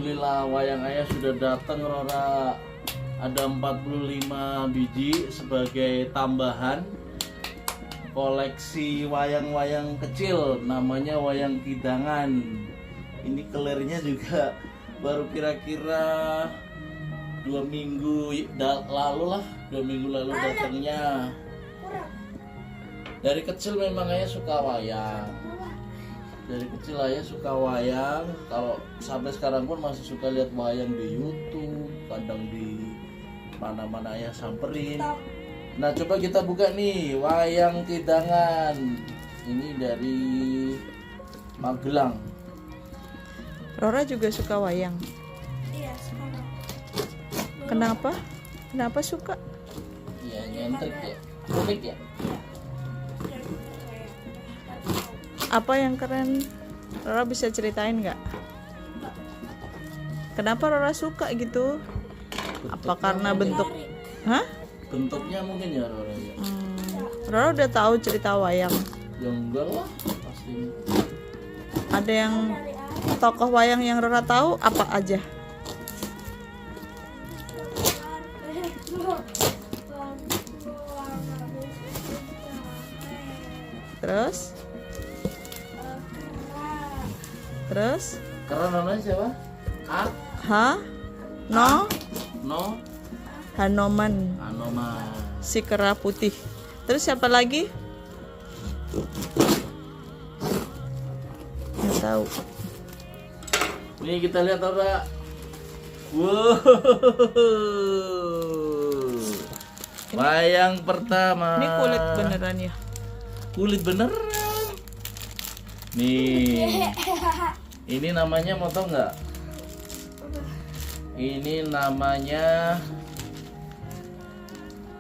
Alhamdulillah wayang ayah sudah datang Rora. Ada 45 biji sebagai tambahan koleksi wayang-wayang kecil, namanya wayang kidangan. Ini kelernya juga baru kira-kira 2 minggu lalu lah, 2 minggu lalu datangnya. Dari kecil memang ayah suka wayang. Dari kecil ayah suka wayang. Kalau sampai sekarang pun masih suka lihat wayang di YouTube, kadang di mana-mana ayah samperin. Nah, coba kita buka nih wayang kidangan. Ini dari Magelang. Rora juga suka wayang. Iya, sekarang. Kenapa? Kenapa suka? Iya, nyentrik ya. Unik ya. Apa yang keren? Rora bisa ceritain nggak? Kenapa Rora suka gitu? Apa karena bentuk? Hah? Bentuknya mungkin ya Rora ya. Rora udah tahu cerita wayang. Ya enggak lah, pasti. Ada yang tokoh wayang yang Rora tahu apa aja? Terus? Terus? Karena namanya siapa? A? No? Hanoman, Anoma. si kera putih. Terus siapa lagi? Nggak tahu. Nih kita lihat Rora. Wow. Wayang pertama. Ini kulit beneran ya? Kulit beneran. Nih. Ini namanya mau tau nggak? Ini namanya.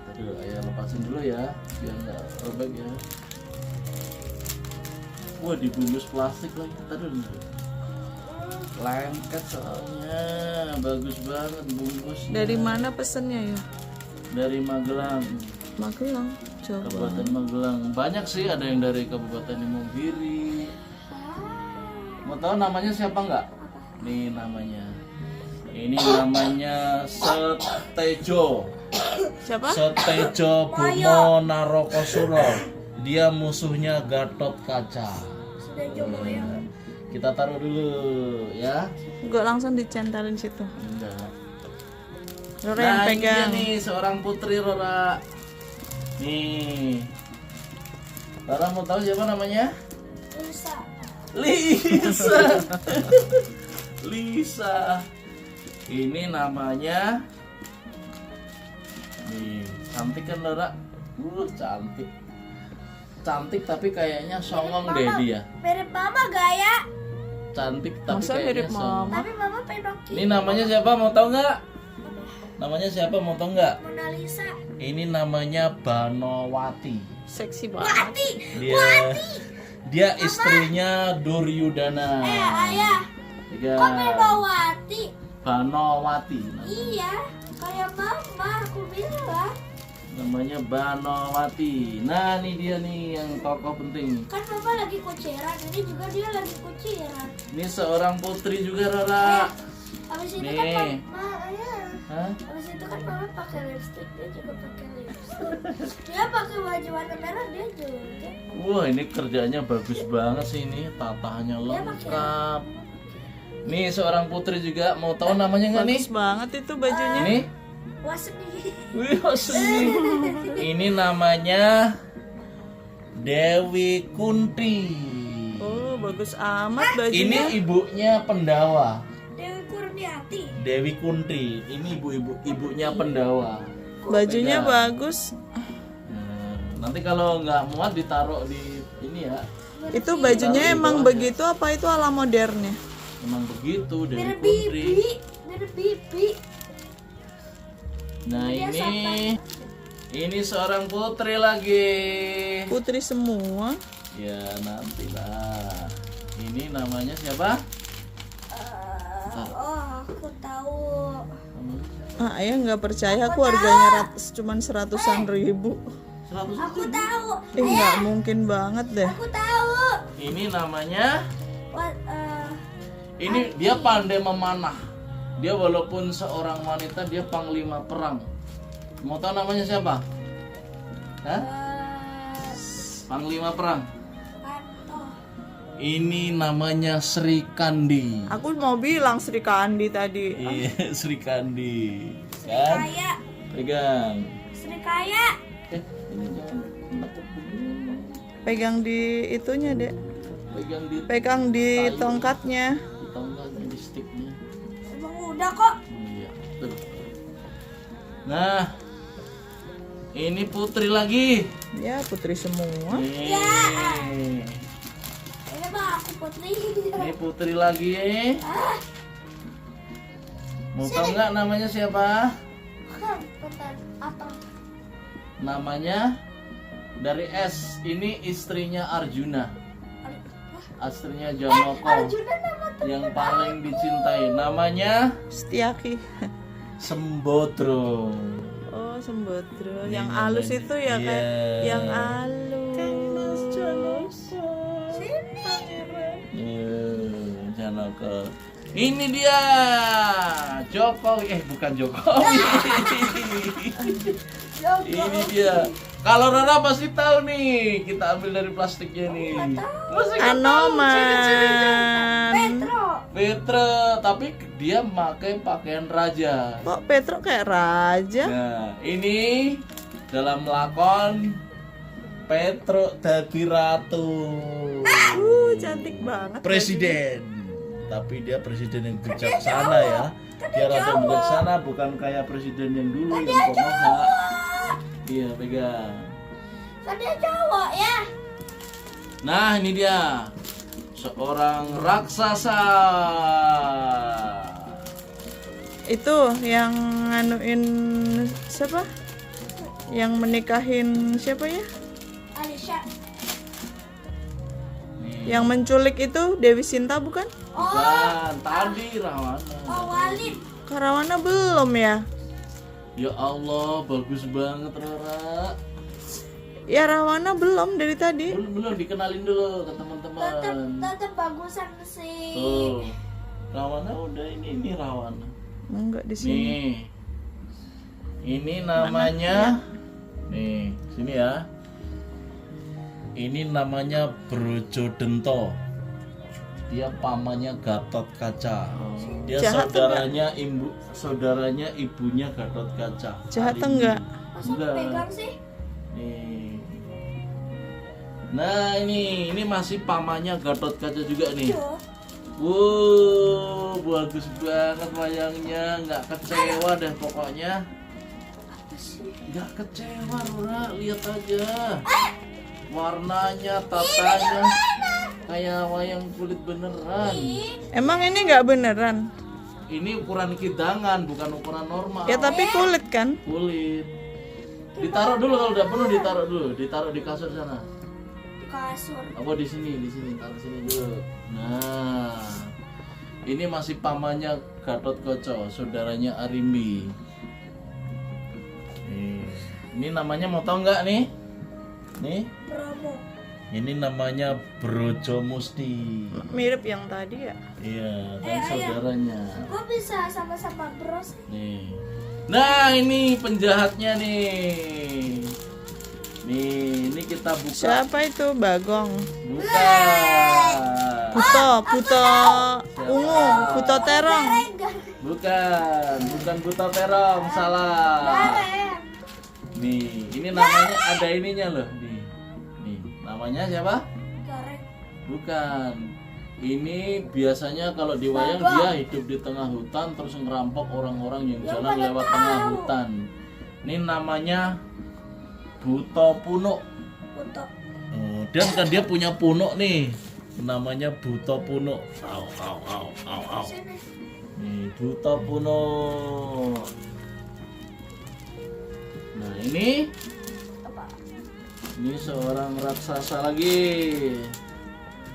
Aduh, ayah lepasin dulu ya, biar nggak robek ya. Wah, dibungkus plastik lagi. Tadi lengket soalnya, bagus banget bungkusnya. Dari mana pesennya ya? Dari Magelang, Magelang, Jawa. Kabupaten Magelang. Banyak sih, ada yang dari Kabupaten Imogiri. Mau tahu namanya siapa nggak? Nih namanya. Ini namanya Setejo. Siapa? Setejo Bomo Narokosuro. Dia musuhnya Gatot Kaca. Sudah coba ya. Kita taruh dulu ya. Gue langsung dicentelin situ. Enggak. Rora yang Nah, ini dia pegang. nih seorang putri Rora. Nih. Rora mau tahu siapa namanya? Lusa. Lisa. Lisa. Ini namanya. Nih, cantik kan Rora? Cantik. Cantik tapi kayaknya songong deh dia. Mirip mama gaya. Cantik tapi Masa kayaknya mirip songong. mama? Tapi mama pedofil. Ini namanya siapa mau tahu nggak? Namanya siapa mau tahu nggak? Mona Lisa. Ini namanya Banowati. Seksi banget. Wati. Dia istrinya Duryudana. Ayah. Ya, Kok Wati? Banowati. Iya. Kayak mama aku bilang. Namanya Banowati. Nah, ini dia nih yang tokoh penting. Kan mama lagi kuciran. Ini juga dia lagi kuciran. Ini seorang putri juga Rora. Abis itu Nih. kan mama. Hah? Abis itu kan mama pakai lipstick. Dia juga pakai lipstick. Dia pakai baju warna merah. Dia juga. Wah, ini kerjanya bagus banget sih ini. Tatahannya Dia pakai. lengkap. Nih seorang putri juga. Mau tahu namanya nggak nih? Bagus banget itu bajunya. Nih. Wasni. Wih, asli. Ini namanya Dewi Kunti. Oh, bagus amat bajunya. Ini ibunya Pendawa. Dewi Kurniati. Dewi Kunti. Ini ibunya Pendawa. Bajunya Pegang. bagus. Nanti kalau nggak muat ditaruh di ini ya. Itu bajunya Taruh di emang bawah begitu apa itu ala modernnya? Emang begitu Dewi Mirip Kunti. bibi. Mirip bibi. Nah Dia ini seorang putri lagi. Putri semua. Ya nantilah. Ini namanya siapa? Oh, aku tahu. Ayah nggak percaya aku harganya cuman 100-an ribu. 100. Aku tahu. Nggak mungkin banget deh. Aku tahu. Ini namanya. What, Ini dia pandai memanah. Dia walaupun seorang wanita, dia panglima perang. Mau tahu namanya siapa? Hah? Panglima perang. Ini namanya Sri Kandi. Aku mau bilang Sri Kandi tadi. Iya, Sri Kandi. Kan? Kaya. Pegang. Sri Kaya. Ini jangan menekuk begini. Pegang di itunya, Dek. Pegang di Pegang di tongkatnya. tongkatnya, di sticknya. Emang udah kok. Iya, betul. Nah, ini putri lagi. Ya, putri semua. Nih. Ini mah aku putri. Ini putri lagi. Mau tahu nggak namanya siapa? Bentar, apa? Namanya dari S. Ini istrinya Arjuna. Istrinya Janaka. Arjuna nama Yang paling dicintai. Namanya Setiaki. Sembodro. Oh, Sembodro. Ini Yang halus namanya. itu ya kan? Iya. Yang halus. Janaka. Ini dia Jokowi. Bukan Jokowi. Ini dia. Kalau Rara pasti tahu nih. Kita ambil dari plastiknya nih. Masih nggak tahu. Anoman. Petro. Petra, tapi dia pakai pakaian raja. Kok Petro kayak raja? Nah, ini dalam lakon Petro dadi ratu. Cantik banget. Presiden. Tapi dia presiden yang bijaksana ya. Dia ratu yang bijaksana, bukan kayak presiden yang dulu yang konoha. Iya, pegang. Kan dia cowok ya. Nah, ini dia. Seorang raksasa. Itu yang nganuin siapa? Yang menikahin siapa ya? Alisha. Nih. Yang menculik itu Dewi Sinta bukan? Bukan, tadi Rawana. Oh, Walid. Karawana belum ya? Ya Allah, bagus banget Rara. Ya Rawana belum dari tadi. Belum dikenalin dulu ke teman-teman. Tetep bagusan sih. Tuh. Rawana udah ini Rawana. Enggak di sini. Nih. Ini namanya nih, sini ya. Ini namanya Brojodento. Dia pamannya Gatot Kaca. Dia Jahat saudaranya ibunya Gatot Kaca. Jahat Arimbi. enggak? Masa Enggak. pegang sih? Nih. Nah, ini masih pamannya Gatot Kaca juga nih. Tuh. Wow, bagus banget wayangnya, nggak kecewa deh pokoknya. Nggak kecewa, Rura, lihat aja. Warnanya, tatanya, kayak wayang kulit beneran. Emang ini nggak beneran? Ini ukuran kidangan, bukan ukuran normal. Ya tapi kulit kan? Kulit. Ditaruh dulu kalau udah penuh, ditaruh dulu, ditaruh di kasur sana. Di kasur. Apa di sini, taruh sini dulu. Nah, ini masih pamannya Gatot Kaca, saudaranya Arimbi. Ini namanya mau tahu nggak nih? Nih, Bromo. ini namanya Brojo Musti. Mirip yang tadi ya? Iya, kan saudaranya. Kok bisa sama-sama bros? Nih. Nah, ini penjahatnya nih. Nih, ini kita buka. Siapa itu? Bagong. Bukan. Buto Ungu, Buto Terong. Bukan Buta Terong, salah. Gareng. Nih, ini namanya ada ininya loh, nih, namanya siapa? Gareng. Bukan. Ini biasanya kalau di wayang dia hidup di tengah hutan terus ngerampok orang-orang yang jalan lewat tengah hutan. Ini namanya Buto Puno. Untuk Dan kan dia punya puno nih, namanya Buto Puno. Au. sini. Nih, Buto Puno. Nah, ini Apa? seorang raksasa lagi.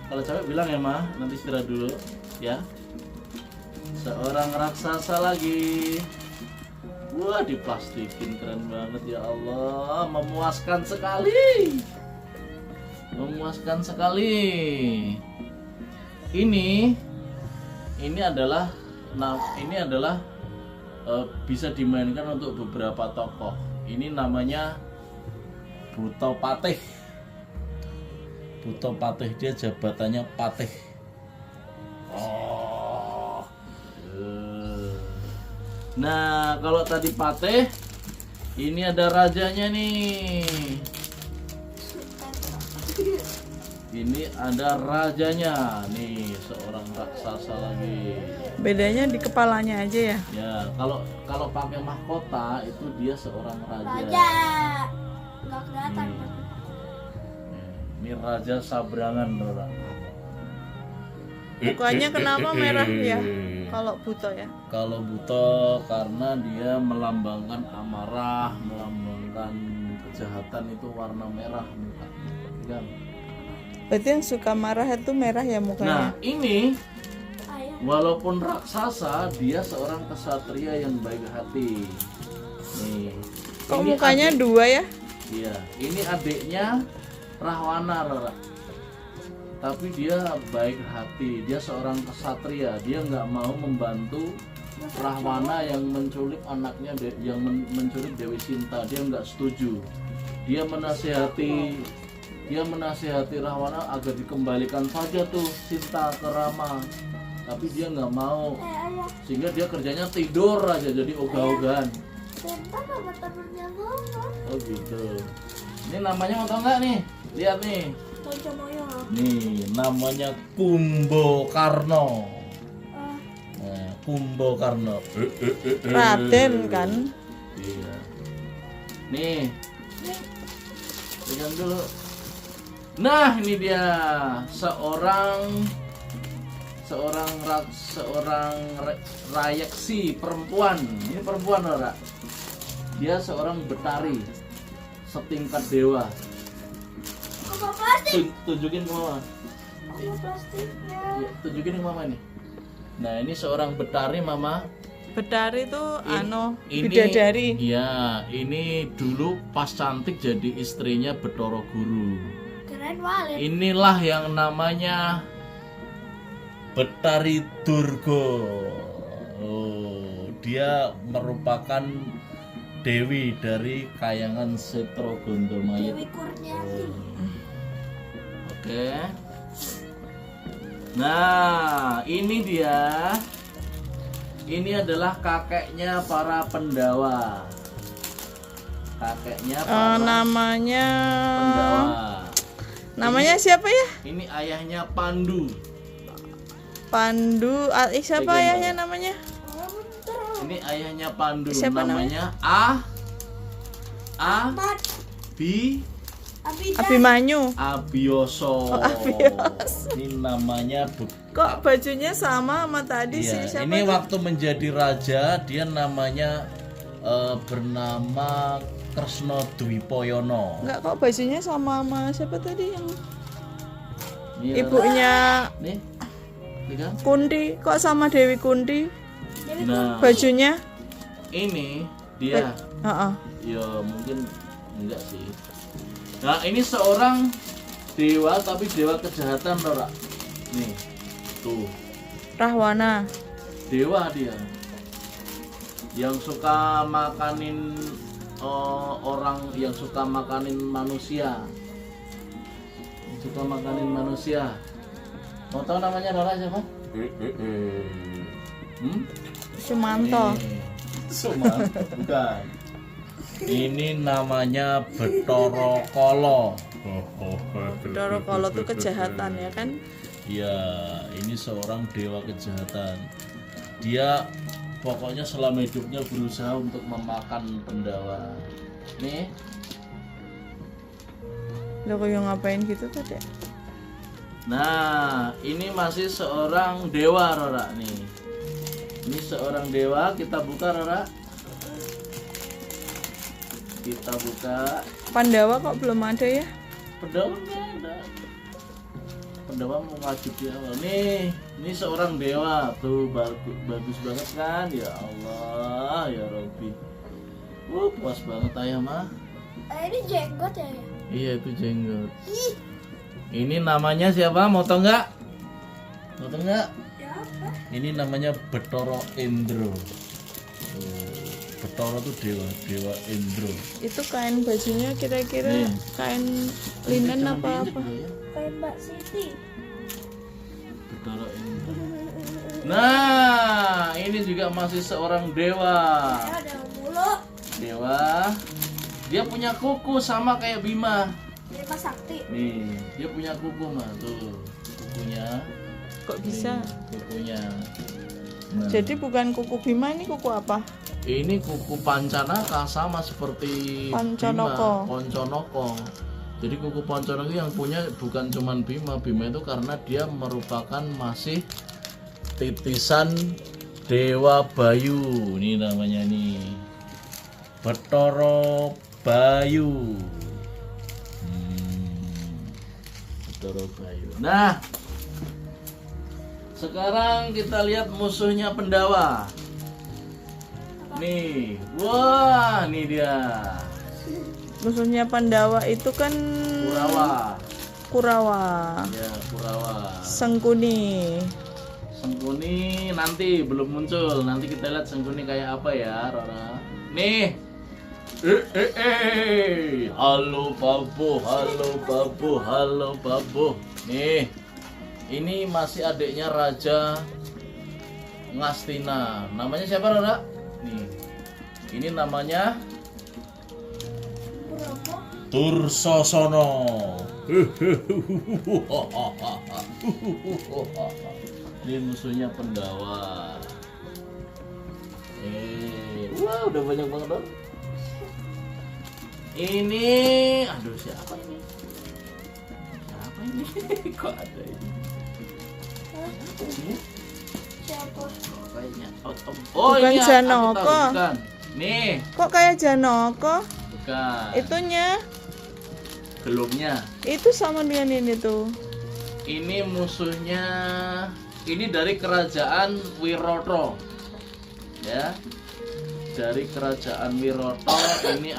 Kalau capek bilang ya, Ma, nanti istirahat dulu ya. Seorang raksasa lagi. Wah, diplastikin keren banget ya Allah, memuaskan sekali. Memuaskan sekali. Ini adalah Nah, ini adalah bisa dimainkan untuk beberapa tokoh. Ini namanya Buto Patih. Buto Patih, dia jabatannya Patih. Oh. Nah, kalau tadi Patih, ini ada rajanya nih. Ini ada rajanya nih, seorang raksasa lagi. Bedanya di kepalanya aja ya. Ya, kalau pakai mahkota itu dia seorang raja. Raja. Nggak kelihatan. Ini raja Sabrangan, Dora. Mukanya kenapa merah ya? Kalau Buto ya. Kalau Buto karena dia melambangkan amarah, melambangkan kejahatan, itu warna merah muka. Kan? Berarti yang suka marah itu merah ya Nah, mukanya. ini Ayah. walaupun raksasa, dia seorang kesatria yang baik hati. Nih. Kok ini mukanya adik- dua ya? Iya, ini adiknya Rahwana, Rara. Tapi dia baik hati, dia seorang kesatria, dia nggak mau membantu Rahwana yang menculik anaknya, yang menculik Dewi Sinta. Dia nggak setuju. Dia menasihati Rahwana agar dikembalikan saja tuh Sinta ke Rama. Tapi dia nggak mau, Ayah. sehingga dia kerjanya tidur aja, jadi ogah-ogahan. Sinta sama temennya ngomong. Oh gitu. Ini namanya mau tau nggak nih? Lihat nih. Raja Moyo. Nih namanya Kumbokarno. Ah, Nah, Kumbokarno. Raden kan. Iya. Nih, pegang dulu. Nah, ini dia seorang rayeksi perempuan. Ini perempuan, Ora. Dia seorang betari setingkat dewa. aku mau plastik. Tunjukin ke mama. Aku mau plastiknya. Ya, tunjukin ke mama nih. Nah, ini seorang betari, Mama. Bedari itu Ini bidadari. Iya, ini dulu pas cantik jadi istrinya Betara Guru. Keren banget. Inilah yang namanya Betari Durga. Oh, dia merupakan dewi dari kayangan Setro Gondomayit. Dewi Kurniati. Oke. Nah, ini dia. Ini adalah kakeknya para Pendawa. Kakeknya para Namanya Pendawa. siapa ya? Ini ayahnya Pandu. Pandu. Siapa Pegang ayahnya namanya? Oh, bener. Ini ayahnya Pandu. Siapa namanya Ahmad. Abida. Abimanyu. Abioso. Oh, Abioso. Ini namanya Kok bajunya sama sama tadi Iya, sih? Siapa ini tuh? waktu menjadi raja dia namanya bernama Kresna Dwipoyono. Enggak, kok bajunya sama sama siapa tadi yang Ini ibunya nih, pegang. Kunti? Kok sama Dewi Kunti Dewi Nah, bajunya? ini dia. Heeh. Ya mungkin enggak sih. Nah, ini seorang dewa tapi dewa kejahatan, Rora. Nih. Tuh. Rahwana. Dewa dia. Yang suka makanin orang, yang suka makanin manusia. Yang suka makanin manusia. Mau tahu namanya Rora siapa? Sumanto. Sumanto bukan. Ini namanya Betara Kala. Bedoro Kolo tuh kejahatan ya kan? Ya, ini seorang dewa kejahatan. Dia pokoknya selama hidupnya berusaha untuk memakan Pendawa. Nih, Lo kok yang ngapain gitu tadi? nah ini masih seorang dewa, Rora nih. Ini seorang dewa, kita buka, Rora. Kita buka. Pandawa kok belum ada ya? Pendawa nggak ada. Pendawa mau wajib di awal. Nih, ini seorang dewa tuh, bagus banget kan? Ya Allah, ya Robbi. Puas banget ayah mah. Ini jenggot ya? Iya, itu jenggot. Ini namanya siapa? Mau tau nggak? Mau tau nggak? Siapa? Ini namanya Bathara Indra. Bathara tuh dewa Indra. Itu kain bajunya kira-kira Nih. kain linen Jangan apa diinjek apa? loh ya. Kayak Mbak Siti. Bathara Indra. Nah, ini juga masih seorang dewa. Ya ada mulu. Dewa. Dia punya kuku sama kayak Bima. Lima sakti. Nih, dia punya kuku mah tuh. Kukunya. Kok bisa? Kukunya. Nah, Jadi bukan kuku Bima, ini kuku apa? ini kuku Pancanaka sama seperti Pancanaka. Bima, Ponconoko. Jadi kuku Ponconoko yang punya bukan cuman Bima. Bima itu karena dia merupakan masih titisan Dewa Bayu. Ini namanya nih. Bathara Bayu. Bathara Bayu. Nah, sekarang kita lihat musuhnya Pendawa. Nih, wah, ini dia. Musuhnya Pandawa itu kan Kurawa. Kurawa, Ya, Kurawa. Sengkuni. Sengkuni nanti belum muncul. Nanti kita lihat Sengkuni kayak apa ya, Rora. Nih. Halo Babu, halo Babu, halo Babu. Nih. Ini masih adiknya Raja Ngastina. Namanya siapa, Rora? Nih. Ini namanya Bromo. Dursosono. Ini musuhnya Pendawa. Wah, udah banyak banget dong. Ini, aduh siapa ini? Siapa ini? Kok ada ini? Ini? Siapa? Kayaknya Bukan ini aku Janoko. tahu, bukan. Nih, Kok kayak Janoko? bukan. Itunya, Gelungnya. itu sama dengan ini tuh. Ini musuhnya, ini dari kerajaan Wiroto, ya, dari kerajaan Wiroto. Ini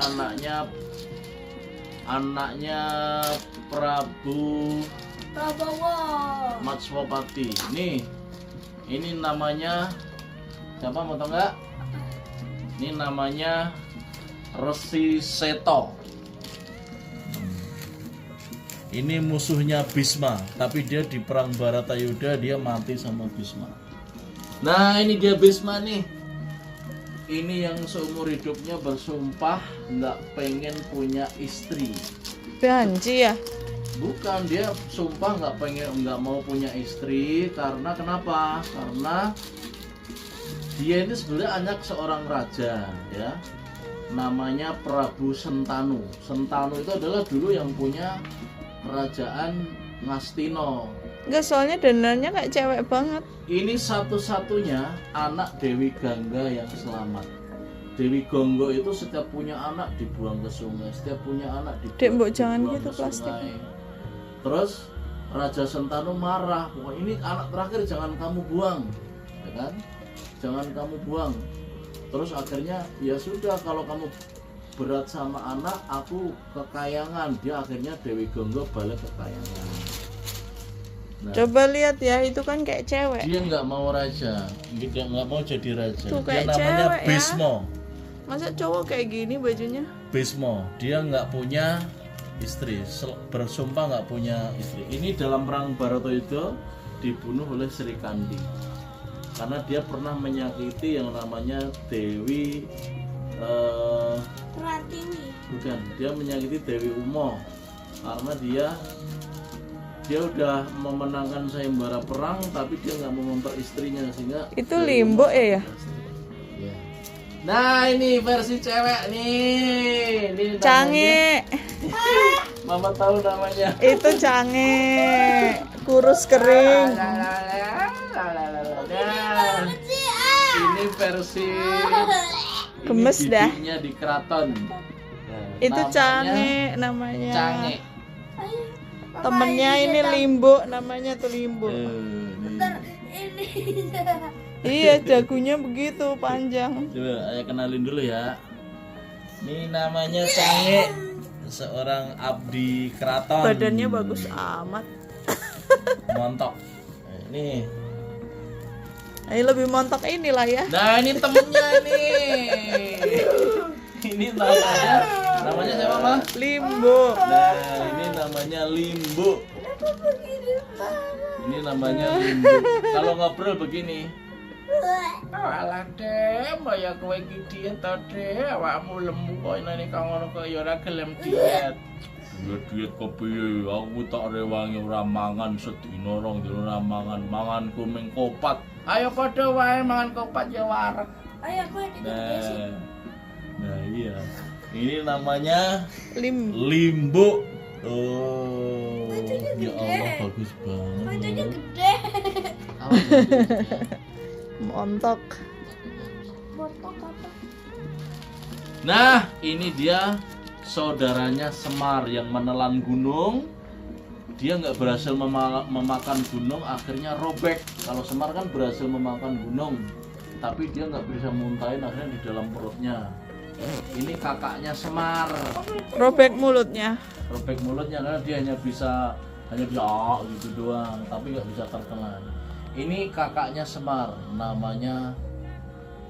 anaknya Prabu Prabowo. Matswapati. Ini namanya siapa, mau tau nggak? Ini namanya Resi Seto. Ini musuhnya Bhisma, tapi dia di perang Baratayuda dia mati sama Bhisma. Nah, ini dia Bhisma nih. Ini yang seumur hidupnya bersumpah nggak pengen punya istri. Banci ya? Bukan, dia sumpah nggak mau punya istri karena kenapa? Karena dia ini sebenarnya anak seorang raja, ya. Namanya Prabu Sentanu. Sentanu itu adalah dulu yang punya kerajaan Ngastino. Enggak, soalnya dandannya kayak cewek banget. Ini satu-satunya anak Dewi Gangga yang selamat. Dewi Gangga itu setiap punya anak dibuang ke sungai, setiap punya anak Dek, mbok dibuang jangan ke gitu plastik. sungai. Terus Raja Sentanu marah, wah ini anak terakhir jangan kamu buang, ya kan? Jangan kamu buang. Terus akhirnya ya sudah, kalau kamu berat sama anak, aku kekayangan. Dia akhirnya Dewi Gangga balik kekayangan. Nah, Coba lihat ya, itu kan kayak cewek. dia nggak mau raja, dia nggak mau jadi raja. Tuh, Dia kayak namanya cewek ya. Bhisma. Masa cowok kayak gini bajunya? Bhisma, dia nggak punya istri, bersumpah nggak punya istri. Ini dalam perang Baratayuda dibunuh oleh Sri Kandi karena dia pernah menyakiti yang namanya Dewi Pratiwi. bukan, dia menyakiti Dewi Umo karena dia udah memenangkan sayembara perang tapi dia nggak mau memper istrinya, sehingga Itu Dewi Limbo Umo ya? Ya. Nah, ini versi cewek nih. Ini namanya- Cange. Mama tahu namanya. Itu cange. Kurus kering. Nah, ini versi Gemes ini dah. bibinya di keraton. Nah, Itu namanya cange namanya. Cange. Temennya ini Limbo, namanya tuh Limbo. Nih. Ini. Iya, dagunya begitu panjang. Coba saya kenalin dulu ya. Ini namanya Cange, seorang abdi keraton. Badannya bagus amat. Montok. Nih. Ayo lebih montok inilah ya. Nah ini temennya nih. Ini namanya siapa mah? Limbo. Nah ini namanya Limbo. Kenapa begini banget? Ini namanya Limbo. Kalau ngobrol begini. Alah deh, mbaya kowe iki diet to deh, awakmu lemu kok nene kang ngono kok ya ora gelem diet. Ya diet kepiye? Aku tak rewangi ora mangan sedina rong dina ora mangan, manganku ming kopat. Ayo padha wae mangan kopat ya wareg. Ayo aku yang tidak sih. Nah iya. Ini namanya Limbo. Oh, ya Allah bagus banget. Bajunya gede. Montok. Botok apa? Nah, ini dia saudaranya Semar yang menelan gunung. Dia nggak berhasil memakan gunung, akhirnya robek. Kalau Semar kan berhasil memakan gunung, tapi dia nggak bisa muntahin, akhirnya di dalam perutnya. Ini kakaknya Semar. Robek mulutnya. Robek mulutnya karena dia hanya bisa gitu doang, tapi nggak bisa tertelan. Ini kakaknya Semar, namanya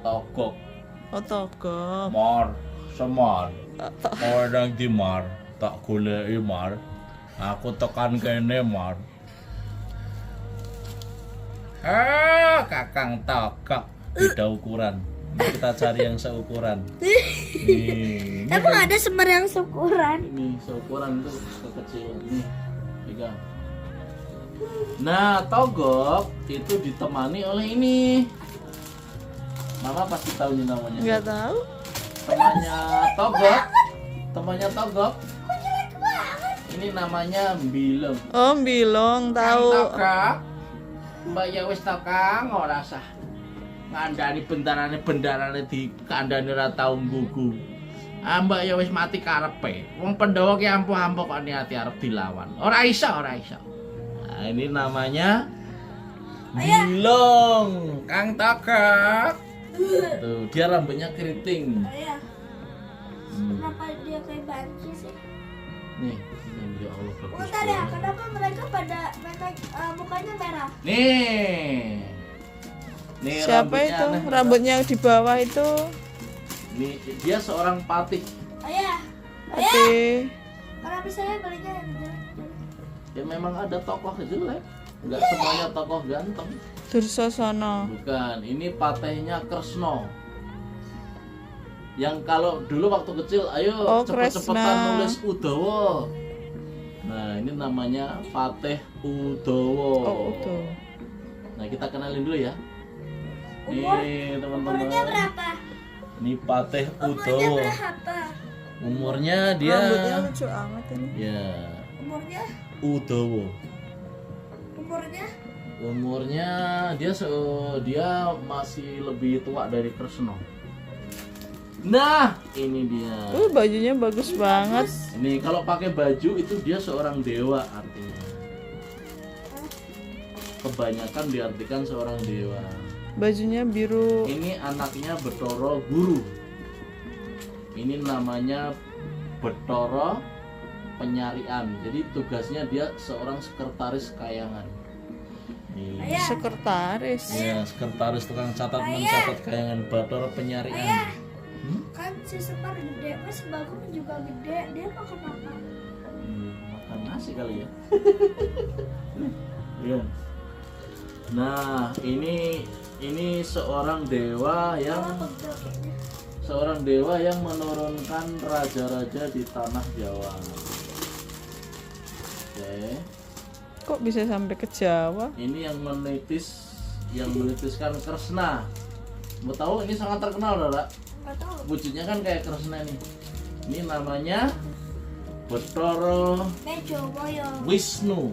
Togok. Oh, Togok. Mar, Semar. Orang di Mar, tak goleki Mar. Aku tekan kene Mar. Kakang Togok. Beda ukuran. Ini kita cari yang seukuran. Nih, Emang ada Semar yang seukuran? ini seukuran itu kekecilan. Nih, pegang. Nah, Togok itu ditemani oleh ini. Mama pasti tahu nih namanya. Nggak tahu. Temannya Togok. Ini namanya Bilong. Oh, Bilong tahu. Togok. Mbak ya wis Togok ora sah. Ngandani bendarane di kandhane ora tau nggugu. Mbak ya wis mati karepe. Wong Pandhawa ki ampuh-ampuh kok niati arep dilawan. Ora iso. Nah, ini namanya Bilong, Kang Togok. Tuh, dia rambutnya keriting. Ayah, kenapa dia kayak banci sih? Nih, ya Allah bagus Bentar ya, banget. kenapa mereka pada mukanya merah? Nih Siapa rambutnya itu? aneh. Rambutnya di bawah itu. Nih, dia seorang patih. Ayah, Tapi kenapa saya belinya yang jelek? Ya memang ada tokoh jelek. Enggak semuanya tokoh ganteng. Dursasana. Bukan, ini patihnya Kresna. Yang kalau dulu waktu kecil, ayo cepet-cepetan Kresna. nulis Udawa. Nah, ini namanya Patih Udawa. Oh, itu. Nah, kita kenalin dulu ya. Umurnya Nih, teman-teman. berapa? Ini Patih Umurnya Udawa. berapa? Umurnya dia Rambutnya lucu amat ini. ya Umurnya? Udawa. Umurnya dia masih lebih tua dari Kresna. Nah, ini dia. Bajunya bagus banget. Ini kalau pakai baju itu dia seorang dewa artinya. Kebanyakan diartikan seorang dewa. Bajunya biru. Ini anaknya Bathara Guru. Ini namanya Bathara Penyarian. Jadi tugasnya dia seorang sekretaris kayangan. Nih. Sekretaris. Ya, sekretaris tukang catat mencatat kayangan Bathara Penyarian. Kan si Semar gede, Mas Bagong juga gede. Dia makan apa? Makan nasi kali ya. Iya. Nah, ini seorang dewa yang menurunkan raja-raja di tanah Jawa. Oke. Kok bisa sampai ke Jawa? Ini yang menitiskan Kresna. Mau tahu ini sangat terkenal, Dara. Nggak tahu. Wujudnya kan kayak Kresna nih. Ini namanya Bathara Bejo Boyo. Wisnu.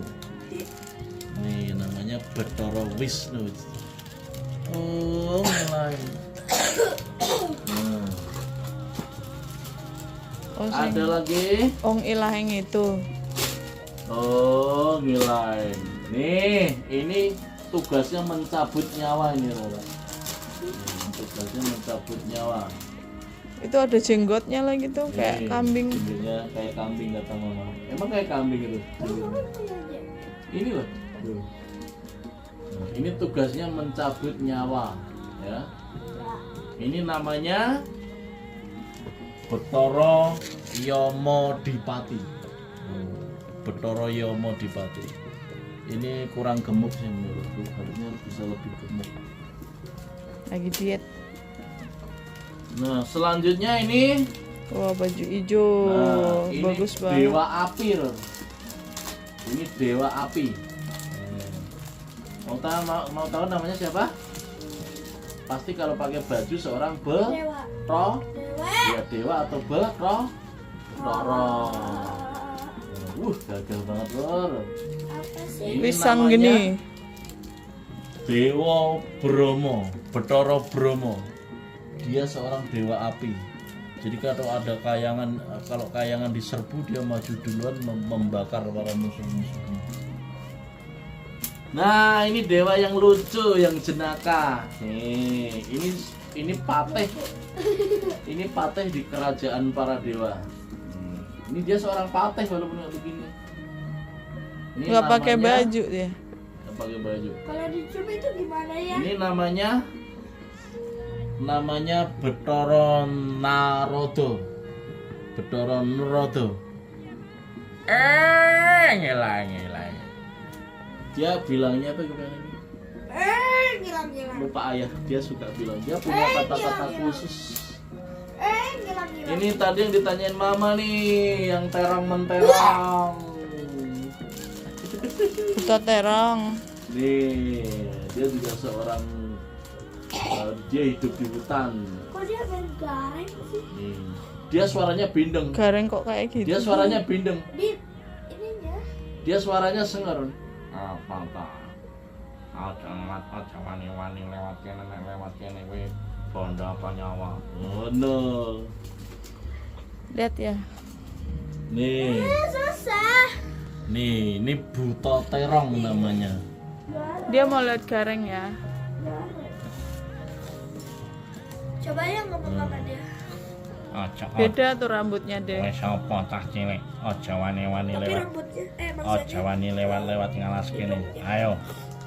Nih namanya Bathara Wisnu. Oh, mulai. Nah, Oh, ada lagi. Ong Ilah yang itu. Oh, ngilain. Nih, ini tugasnya mencabut nyawa ini, Rara. Tugasnya mencabut nyawa. Itu ada jenggotnya lagi tuh kayak Nih, kambing. jenggotnya kayak kambing kata mama. Emang kayak kambing itu. Ini loh. Tuh. Ini tugasnya mencabut nyawa, ya. Ini namanya Bathara Yamadipati. Bathara Yamadipati. Ini kurang gemuk sih menurutku, harusnya bisa lebih gemuk. Lagi diet. Nah, selanjutnya ini, Wah, baju hijau. ini Bagus banget. dewa api, Ron. Ini dewa api. Mau tahu namanya siapa? Pasti kalau pakai baju seorang Dewa. Bathara, Dewa. ya dewa atau Bathara. Gagah banget, Lor. Apa sih? Ini Pisang namanya gini. Dewa Bromo, Bathara Bromo. Dia seorang dewa api. Jadi kalau kayangan diserbu, dia maju duluan membakar para musuh-musuhnya. Nah, ini dewa yang lucu, yang jenaka. Nih, ini patih. Ini patih di kerajaan para dewa. Ini dia seorang patih walaupun nggak begini. Ini Nggak pakai namanya- baju dia. Nggak pakai baju. Kalau dicium itu gimana ya? Ini namanya Bathara Narada. Bathara Narada. Ngilang. Dia bilangnya apa gimana? Ngilang. Lupa ayah, dia suka bilang. Dia punya kata-kata khusus. Ngilang. Ini tadi yang ditanyain mama nih, yang terang-menterang. Buta terang. Nih, dia juga seorang dia hidup di hutan. Kok dia main garing sih? Nih, dia suaranya bindeng. Gareng kok kayak gitu. Dia suaranya bindeng. Di ininya. Dia suaranya senger. Apa tak? Aja wani-wani lewat kene kuwi bondo apa nyawa. Ngono. Lihat ya. Nih, Susah. ini buta terong namanya. Dia mau lihat gareng ya. Coba ya ngomong sama dia. Aja Beda tuh rambutnya deh. wis apa tah cilik. Aja wani-wani Tapi lewat. rambutnya Aja maksudnya wani lewat ngalas kene. Ayo.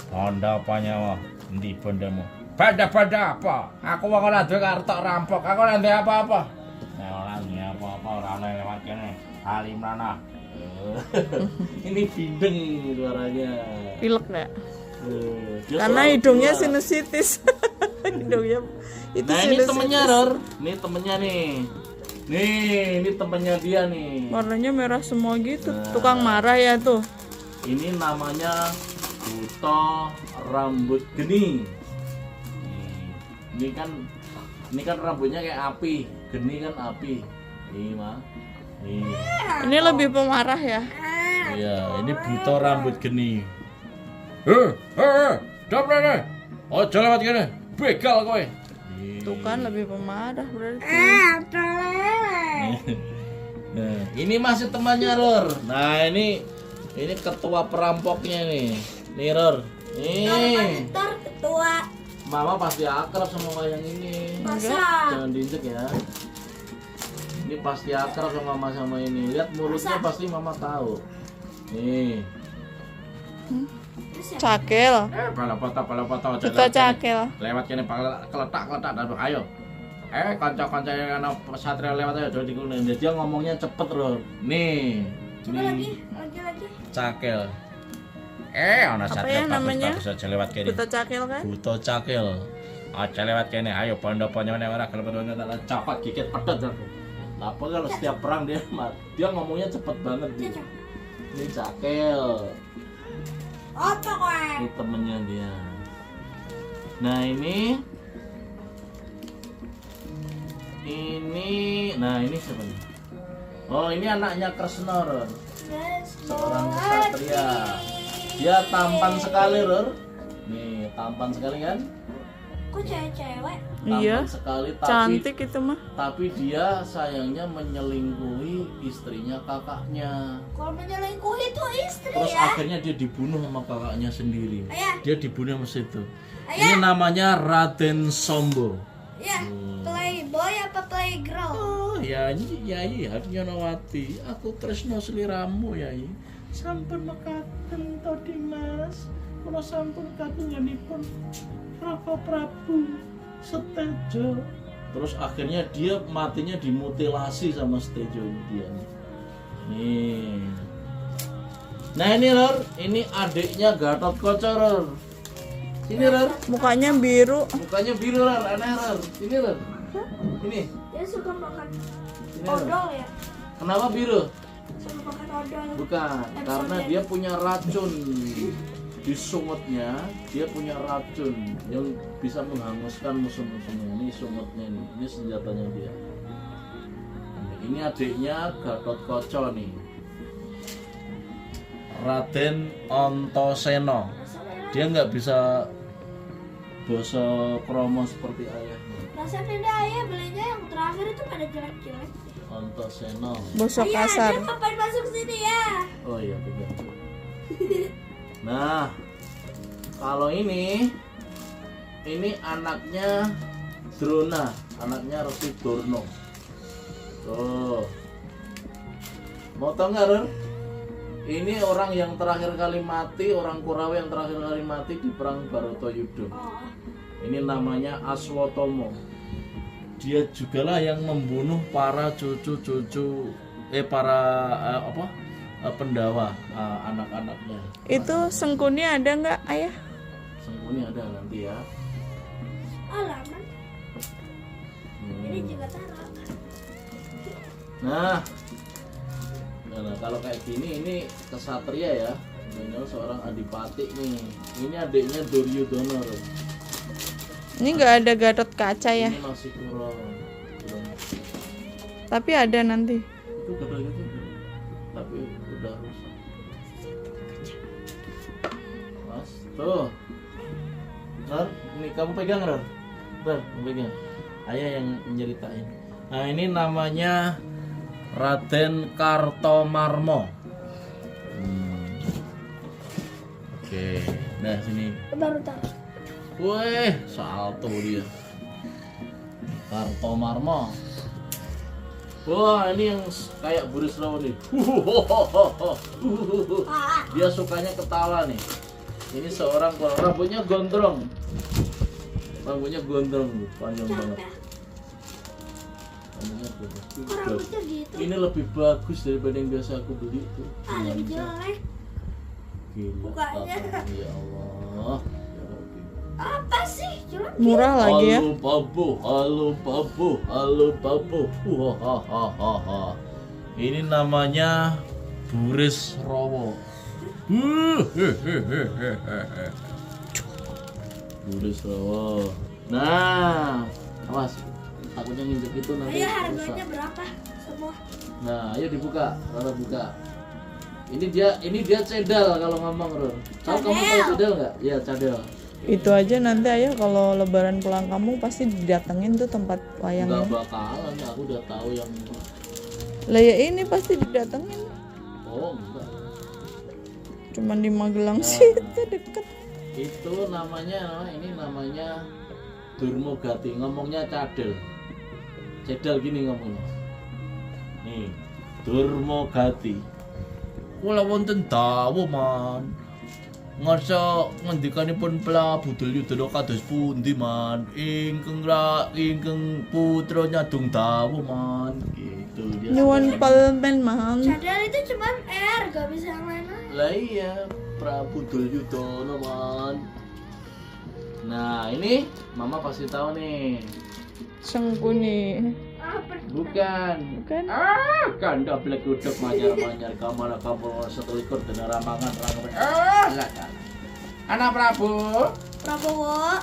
Bondo apa nyawa? Endi bondomu? Bada-bada apa? Aku wong ora duwe kartok rampok. Aku ora ndek apa-apa. Nek ora ndek apa-apa ora oleh lewat kene. Halim rana. Ini bindeng suaranya. Pilek nggak? Dia Karena suara hidungnya gila. sinusitis. Hidungnya itu Nah ini sinusitis. temennya Ror. Ini temennya nih. Ini temennya dia nih. Warnanya merah semua gitu. Nah. Tukang marah ya tuh. Ini namanya buta rambut geni. Nih, ini kan rambutnya kayak api. Geni kan api. Ini mah. Ini lebih pemarah ya. Iya, ini buta rambut geni. Dobra nih. Oh, lewat kene. Begal kowe. Tuh kan lebih pemarah berarti. Nah, ini masih temannya Ror. Nah, ini ketua perampoknya nih. Nih Ror. Nih. ntar ketua. Mama pasti akrab sama wayang ini. Masa? Jangan diinjek ya. Ini pasti akrab sama mama sama ini. Lihat mulutnya pasti mama tahu. Nih. Cakel. Balapata aja. Buta cakel. Lewat kene keletak dan ayo. Kanca-kanca yang ana satria lewat ayo dadi kulo. Dia ngomongnya cepet, Ror. Nih. Coba Nih. lagi. Cakel. Ana Apa satria ya namanya? bagus aja lewat kene. Buta cakel kan? Buta cakel. Aja lewat kene. Ayo pondo-pondo nek ora gelem tak capat gigit pedot aku. Apa kalau setiap perang dia ngomongnya cepet banget dia. Ini cakel. Apa kowe? Ini temennya dia. Nah ini siapa nih? Oh ini anaknya Kresna, Ror. Seorang ksatria. Dia tampan sekali, Ror. Nih tampan sekali kan? Kok cewek-cewek? Tampan Iya. sekali, Cantik itu mah. tapi dia sayangnya menyelingkuhi istrinya kakaknya. Kalau menyelingkuhi itu istri Terus ya? akhirnya dia dibunuh sama kakaknya sendiri. Ayah. Dia dibunuh sama situ. Ayah. Ini namanya Raden Sombo. Ya, playboy apa playgirl? Oh, Yai Haryanawati, aku tresno sliramu, Yai. Sampun mekaten to Dimas. kula sampun kagunganipun Raka Prabu Setejo. Terus akhirnya dia matinya dimutilasi sama Setejo ini dia nih. Nih. Nah ini Lor, ini adiknya Gatotkaca Lor. Sini Lor. Mukanya biru. Mukanya biru Lor, aneh Lor. Sini Lor. Ini. Dia suka makan Ini Lor. odol ya. Kenapa biru? Suka makan odol. Bukan, karena dia punya racun di sumutnya. Dia punya racun yang bisa menghanguskan musuh-musuhnya. Ini sumutnya nih, ini senjatanya dia. Ini adiknya Gatotkaca nih, Raden Antasena. Dia nggak bisa basa krama seperti ayahnya. Rasanya ayah belinya yang terakhir itu pada jelek-jelek. Antasena. Bosok Ayah, kasar. dia ngapain masuk sini ya? Oh iya betul. Nah, kalau ini anaknya Drona, anaknya Resi Durna. Tuh, mau tau nggak Rer? Ini orang yang terakhir kali mati, orang Kurawa yang terakhir kali mati di perang Bharatayuddha. Oh, Ini namanya Aswatama. Dia jugalah yang membunuh para Pendawa, anak-anaknya. Itu Sengkuni ada nggak ayah? Sengkuni ada nanti ya. alaman. Ini juga taruh. Nah, kalau kayak gini ini kesatria ya. Ini seorang adipati nih. Ini adiknya Duryudana. Ini nggak ada Gatotkaca ya? Ini masih kurang. Tapi ada nanti. Itu katanya tuh, tapi udah rusak. Mas, tuh. Rar, ini kamu pegang Rar. Rar, kamu pegang. Ayah yang menceritain. Nah ini namanya Raden Kartomarmo. Oke, nah sini. Baru taruh. Wih, salto dia. Kartomarmo. Wah, ini yang kayak Buris Rawa nih. Dia sukanya ketawa nih. Ini seorang rambutnya gondrong. Rambutnya gondrong, panjang banget. Rambutnya gondrong. Kok rambutnya gitu? Ini lebih bagus daripada yang biasa aku beli itu. Ah, lebih jelek. Gila. Mukanya. Ya Allah. Ya Rabbi. Apa sih? Jelek. Murah lagi ya. Halo babu. Hahaha. Ini namanya Buris Rawa. Buris Rawa. Nah, awas. Takutnya nginjek itu nanti. Ayah harganya rusak. berapa semua? Nah, ayo dibuka. Rara buka. Ini dia cedal kalau ngomong, Ron. Tahu kamu tahu cedal nggak? Iya, cedal. Itu aja nanti ayah kalau lebaran pulang kamu pasti didatengin tuh tempat Enggak wayangnya. bakalan, aku udah tahu yang Lah ya ini pasti didatengin. oh enggak. Cuman di Magelang situ deket. Itu namanya Durmogati, ngomongnya cadel. Cedal gini ngomongnya. Nih, Durmogati. Kula wonten dawuh man. Ngasa ngendikanipun Prabu Duryudana kados pundi man? Ingkang putra nyadung dawuh man. Gitu dia. Nyuwun pelmen man. Cadel itu cuma R, gak bisa yang lain-lain. Lah iya, Prabu Duryudana man. Nah, ini Mama pasti tahu nih. Sengkuni. Apa? Bukan. Bukan? Kanda blek udek manyar-manyar kamana kampung setelikur dina ramangan rangwe. Enggak. Anak Prabu, Prabowo.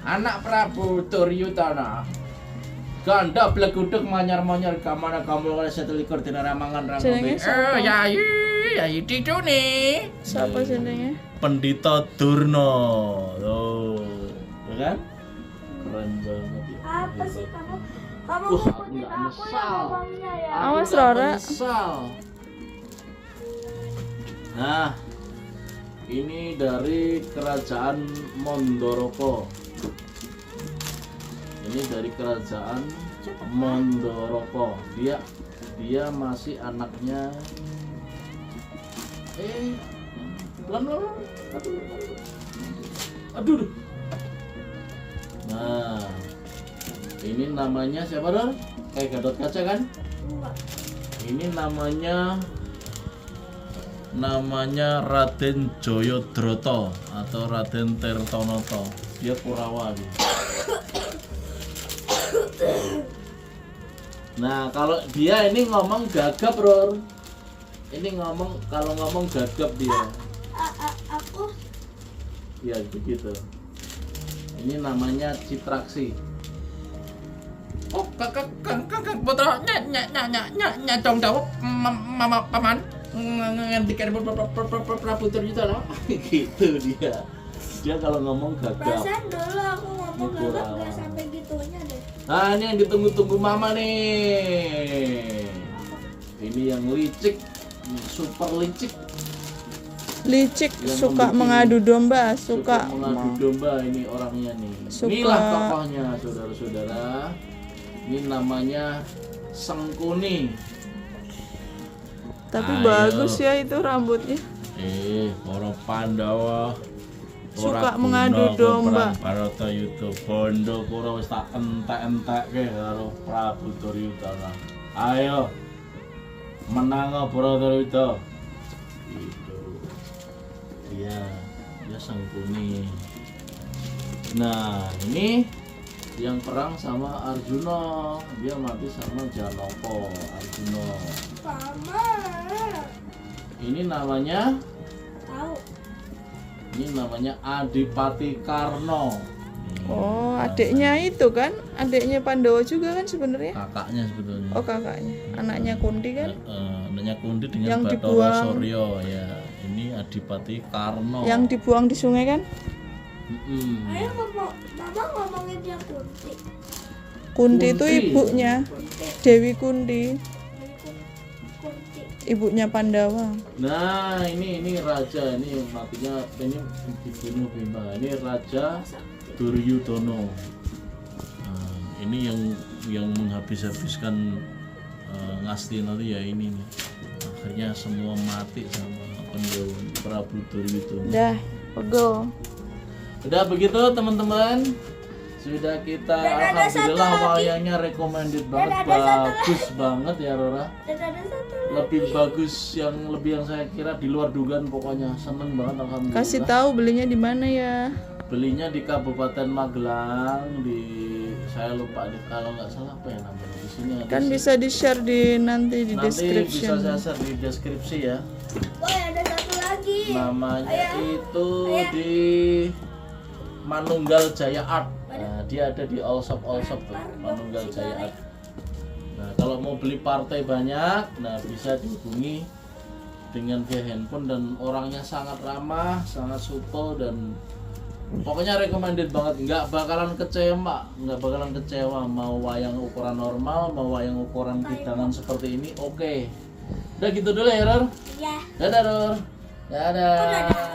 anak Prabu Duryudana. Kanda blek udek manyar-manyar kamana kampung setelikur dina ramangan rangwe. Jenenge siapa? Yai Tidu nih. Siapa jenenge? Pendhita Durna. Tuh, ya kan? Keren banget ya. Apa sih kamu? Kamu Wah, aku ngikutin nggak aku ya nyesal. ngomongnya ya. Aku Awas, nggak Rora. menyesal. Nah, ini dari kerajaan Mandoroko. Ini dari kerajaan Mandoroko. Dia masih anaknya Aduh. Nah, ini namanya siapa Dor? Kayak Gatot Kaca kan? Enggak. Ini namanya Raden Jayadratha atau Raden Tirtonata. Dia Kurawa dia. Nah, kalau dia ini ngomong gagap, Ror. Ini kalau ngomong gagap dia. Aku Ya begitu. Ini namanya Citraksi. Oh, kakak putra nya dong jawab mama paman ngendikan Prabu Duryudana. Gitu dia. Dia kalau ngomong gagap. perasaan dulu aku ngomong Ini gagap Kurawa. gak sampai gitunya deh. Nah, ini yang ditunggu-tunggu mama nih. Ini yang licik, super licik. Licik, Yang suka membuat mengadu domba, suka mengadu domba ini orangnya nih. Suka- Inilah tokohnya, saudara-saudara. Ini namanya Sengkuni. tapi Ayo. bagus ya itu rambutnya. Para Pandawa Suka ora mengadu guna domba. perang Baratayuda. Bondo Kurawa wis tak entek-entekke karo Prabu Duryudana. Ayo. Menang Baratayuda. Gitu. Iya, dia Sengkuni. Nah, ini yang perang sama Arjuna. Dia mati sama Janaka, Arjuna. Sama. Ini namanya Tahu. Adipati Karna. Oh, adiknya itu kan, adiknya Pandawa juga kan sebenarnya. Kakaknya sebetulnya. Oh, kakaknya, anaknya Kunti kan, Anaknya Kundi dengan Yang Bathara dibuang. Surya ya. Ini Adipati Karna. yang dibuang di sungai kan. Mm-mm. Ayo mama ngomongin dia Kunti. Kunti itu Kunti. ibunya Kunti. Dewi Kunti, Kunti. ibunya Pandawa. Nah, ini raja, ini matinya ini dibunuh Bima. Ini Raja Duryudana. Nah, ini yang menghabis-habiskan Ngastina itu ya ini nih. Akhirnya semua mati sama Pandawa, Prabu Duryudana. Dah, pegel. Udah begitu teman-teman. Sudah kita Dan ada satu alhamdulillah lagi. wayangnya recommended banget, ada satu bagus banget ya Rora. Dan ada satu Lebih bagus lebih yang saya kira di luar dugaan, pokoknya seneng banget alhamdulillah. Kasih tahu belinya di mana ya? Belinya di Kabupaten Magelang, di saya lupa kalau nggak salah apa ya namanya di sini ada Kan sih. bisa di-share di nanti di Nanti bisa description. saya share di deskripsi ya. Woi, ada satu lagi. Namanya Ayah. itu Ayah. di Manunggal Jaya Art. Nah, dia ada di All Shop tuh, Manunggal Jaya Art. Nah, kalau mau beli partai banyak, nah bisa dihubungi dengan via handphone dan orangnya sangat ramah, sangat supel dan pokoknya recommended banget. Nggak bakalan kecewa, mau wayang ukuran normal, mau wayang ukuran bidangan seperti ini, oke. Udah gitu dulu ya, Ror. Ya. Dadah, Ror. Dadah. Dadah.